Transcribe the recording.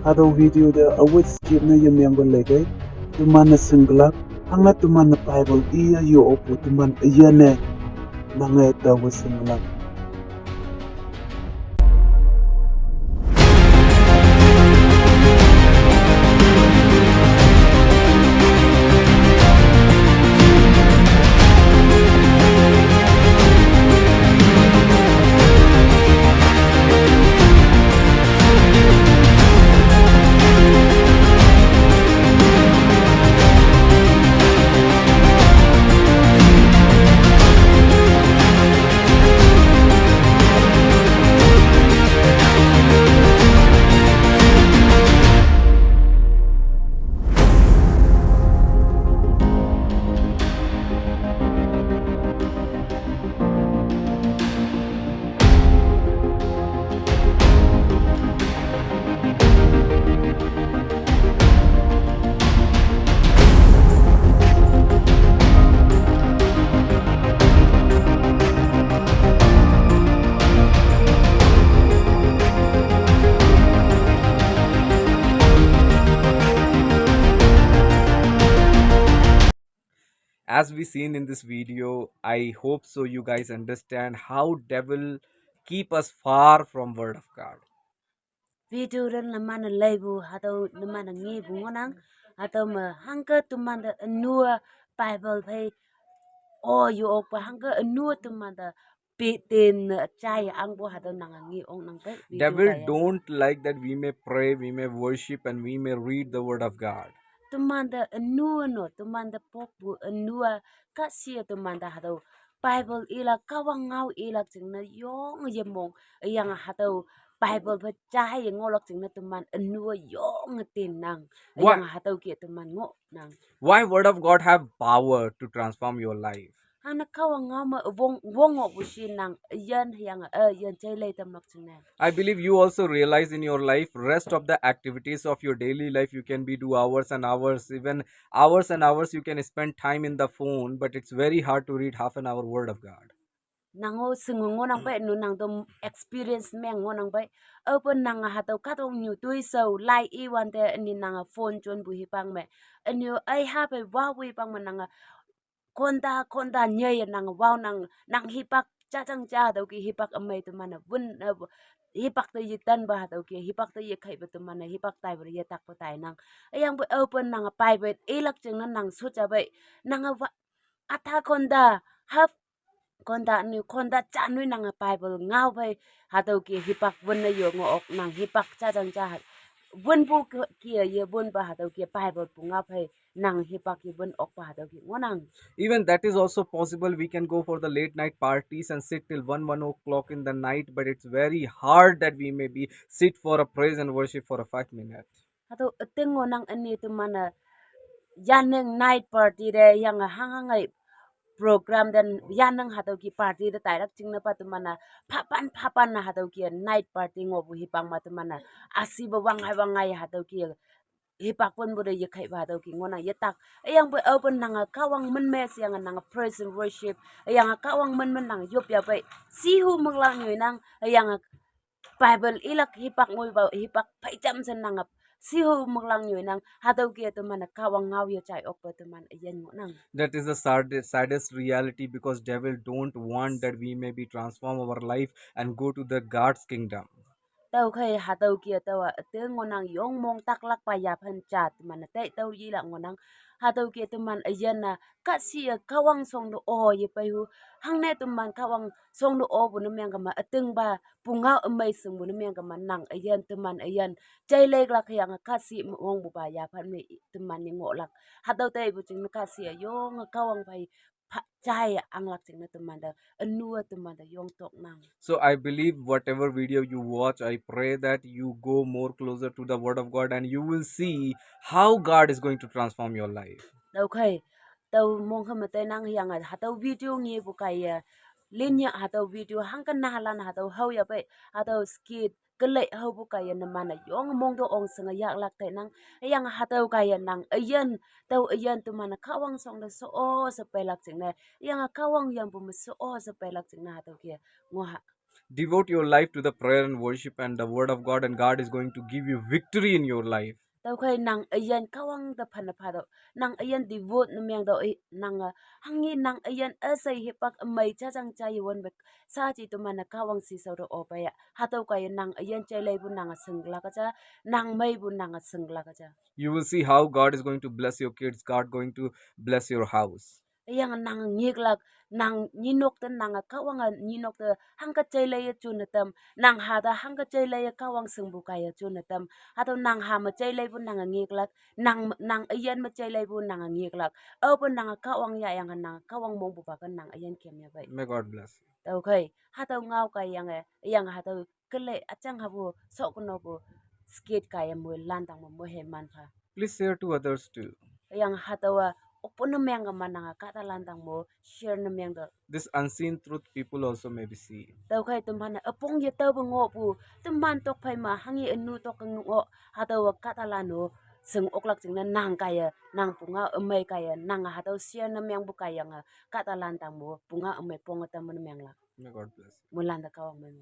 hado video de awit skip na yamyang balege tumana singlak hanga tumana bible iya yo opu tuman iyane nanga da wasinglak. As we seen in this video, I hope so you guys understand how devil keep us far from word of God. Video ren la mana leibu atau na mana ngi bungonang atau ma hangka tumanda nua Bible pay o yo ok pa hangka nua tumanda pitin chai ang bo atau nang ngi ong nang pe video Devil kaya don't like that we may pray, we may worship, and we may read the word of God. tumanda nua no tumanda pokbu nua kasia tumanda atau Bible ila kawang ngau ila chingna yong yemong yang atau Bible pa chai ngolok chingna tuman nua yong tin nang Why yang atau kia tuman ngo nang why word of God have power to transform your life? hana kawang ngau ma wong ngo busin nang yan yang yan chai lay tam nok chingna I believe you also realize in your life rest of the activities of your daily life you can be do hours and hours, even hours and hours you can spend time in the phone, but it's very hard to read half an hour word of God. nango singo ngo nang bai nu nang dom experience meng ngo nang bai open nang ha to ka tong nyu tui so lai I wan te ni nang phone chon bu hi pang me anyu ai ha bai wa wi pang ma nang konda nye ya nang wa nang hi pak cha chang cha do ki hi pak amai tu mana bun hi pak te yi tan ba do ki hi pak te yi khai ba tu mana hi pak tai ba ye tak pa tai nang ayang bu open nang private ilak ching nang su cha bai nang wa atha konda ha konda cha nui nang Bible ngau bai ha to ki hipak bun na yo ngo ok nang hipak cha jang cha bun bu ki ye bun ba ha to ki Bible pu ngau bai nang hipak ki bun ok ba ha to ki ngo nang Even that is also possible. We can go for the late night parties and sit till 1 o'clock in the night, but it's very hard that we may be sit for a praise and worship for a 5 minutes. ha to ting ngo nang ani tu mana yaneng night party de yang hang ngai program dan yanang ha to ki party de tai rak ching na pa tu mana phapan na ha to ki night party ngo bu hi pang ma tu mana asi ba wangai ha to ki hipak pun bude ye khai ba do ki ngona ye tak yang bu open nang kawang men mes yang nang praise and worship yang kawang men nang yop ya bai si hu manglang ngai nang yang Bible ilak hipak ngoi ba hipak phai cham sen nang si hu manglang ngai nang ha do ki tu man kawang ngau ye chai ok tu man yen nang That is the saddest reality, because devil don't want that we may be transform our life and go to the God's kingdom. tàu khai hà tàu kia tàu à tiếng ngon năng yong mong tak lak pa ya phan chat man te tàu yi la ngon năng hà tàu kia tu man ayan na ka si kawang song do o ye pa hu hang ne tu man kawang song do o bu na myang ka ma atung ba punga amai sung bu na myang ka man nang ayan tu man ayan chai lek lak yang ka si mong bu ba ya phan me tu man ni ngo lak hà tàu te bu ching ka si yong kawang pai chai ang lak ching na tu man da anu tu man da yong tok nang So I believe whatever video you watch, I pray that you go more closer to the word of God and you will see how God is going to transform your life. đâu khai tàu mong khăm mà tây năng hiang à hạt tàu video nghe bu kai lên nhạ hạt tàu video hang kan na lan hạt tàu hau ya bai hạt tàu skit cái lệ hau bu kai na mana yong mong do ong sanga yak lak tây năng yang hạt tàu kai nang ayen tu mana kawang song da so o sa pai lak ching na yang kawang yang bu so o sa pai lak ching na hạt tàu kia ngo ha Devote your life to the prayer and worship and the word of God, and God is going to give you victory in your life. tau kai nang ayan kawang da phana phado nang ayan devote na myang do nang hangi nang ayan asai hipak mai cha jang cha yewon bek sa chi tu mana kawang si so do opaya hatau kai nang ayan chai lai bu nang sengla ka cha nang mai bu nang sengla ka cha You will see how God is going to bless your kids, God going to bless your house. yang nang ngiglak nang ninok ten nang kawang ninok te hangka chai lai chu na tam nang hada hangka chai lai kawang sengbu kaya chu na tam hatau nang ha ma chai lai bu nang ngiglak nang ayan ma chai lai bu nang ngiglak open nang kawang ya yang nang kawang mong bu pa kan nang ayan kem ya bai May God bless you. tau kai hatau ngau kai yang hatau kele achang habu sok no bu skate kaya mu landang mo he man kha Please share to others too. yang hatawa opon na myang mananga kata landang mo share na myang do This unseen truth people also maybe see. tau kai tumhana apong ye tau ngo pu tumban tok phai ma hangi anu tok ngo hatawa kata lano seng oklak jing na nang kaya nang punga amai kaya nang hatau share na myang bu kaya nga kata landang mo punga amai ponga tam na myang la May God bless you. mulanda kawang mai